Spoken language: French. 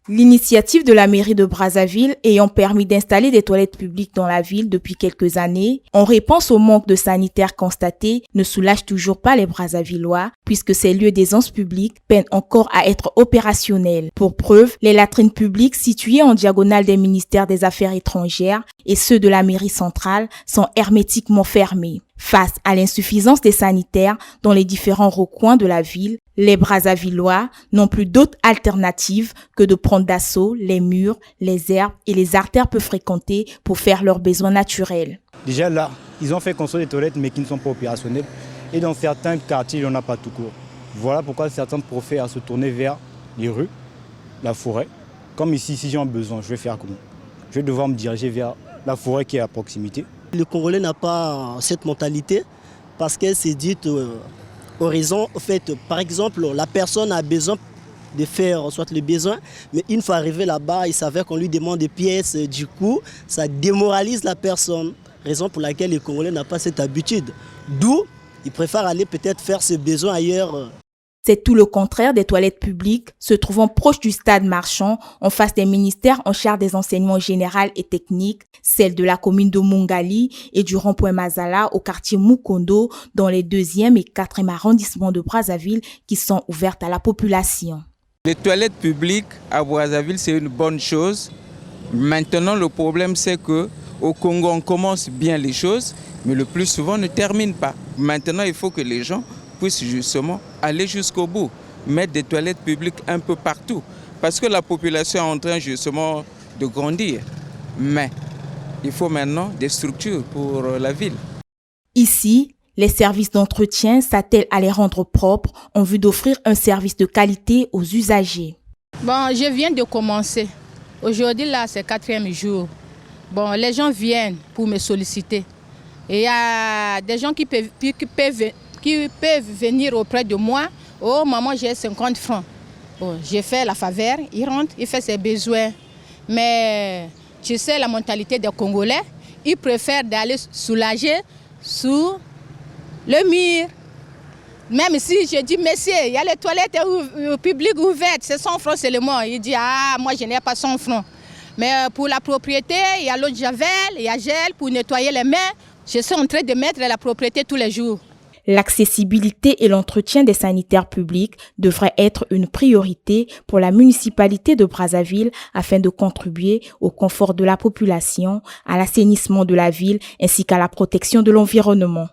L'initiative de la mairie de Brazzaville ayant permis d'installer des toilettes publiques dans la ville depuis quelques années, en réponse au manque de sanitaires constaté, ne soulage toujours pas les Brazzavillois puisque ces lieux d'aisance publique peinent encore à être opérationnels. Pour preuve, les latrines publiques situées en diagonale des ministères des Affaires étrangères et ceux de la mairie centrale sont hermétiquement fermés. Face à l'insuffisance des sanitaires dans les différents recoins de la ville, les Brazzavillois n'ont plus d'autre alternative que de prendre d'assaut les murs, les herbes et les artères peu fréquentées pour faire leurs besoins naturels. Déjà là, ils ont fait construire des toilettes mais qui ne sont pas opérationnelles. Et dans certains quartiers, il n'y en a pas tout court. Voilà pourquoi certains préfèrent se tourner vers les rues, la forêt. Comme ici, si j'ai un besoin, je vais faire comment? Je vais devoir me diriger vers la forêt qui est à proximité. Le Congolais n'a pas cette mentalité parce qu'elle s'est dite aux raisons. En fait, par exemple, la personne a besoin de faire soit le besoin, mais une fois arrivé là-bas, il s'avère qu'on lui demande des pièces. Du coup, ça démoralise la personne. Raison pour laquelle le Congolais n'a pas cette habitude. D'où il préfère aller peut-être faire ses besoins ailleurs. C'est tout le contraire des toilettes publiques se trouvant proches du stade marchand, en face des ministères en charge des enseignements généraux et techniques, celles de la commune de Mungali et du rond-point Mazala au quartier Mukondo dans les 2e et 4e arrondissements de Brazzaville qui sont ouvertes à la population. Les toilettes publiques à Brazzaville, c'est une bonne chose. Maintenant, le problème, c'est que au Congo, on commence bien les choses, mais le plus souvent, on ne termine pas. Maintenant, il faut que les gens puissent justement aller jusqu'au bout, mettre des toilettes publiques un peu partout, parce que la population est en train justement de grandir. Mais il faut maintenant des structures pour la ville. Ici, les services d'entretien s'attellent à les rendre propres en vue d'offrir un service de qualité aux usagers. Bon, je viens de commencer. Aujourd'hui, là, c'est 4e jour. Bon, les gens viennent pour me solliciter. Et il y a des gens qui peuvent venir auprès de moi. Oh, maman, j'ai 50 francs. Bon, j'ai fait la faveur, il rentre, il fait ses besoins. Mais tu sais, la mentalité des Congolais, ils préfèrent d'aller soulager sous le mur. Même si je dis, monsieur, il y a les toilettes publiques ouvertes, c'est 100 francs seulement. Il dit, ah, moi, je n'ai pas 100 francs. Mais pour la propriété, il y a l'eau de javel, il y a gel pour nettoyer les mains. Je suis en train de mettre la propriété tous les jours. L'accessibilité et l'entretien des sanitaires publics devraient être une priorité pour la municipalité de Brazzaville afin de contribuer au confort de la population, à l'assainissement de la ville ainsi qu'à la protection de l'environnement.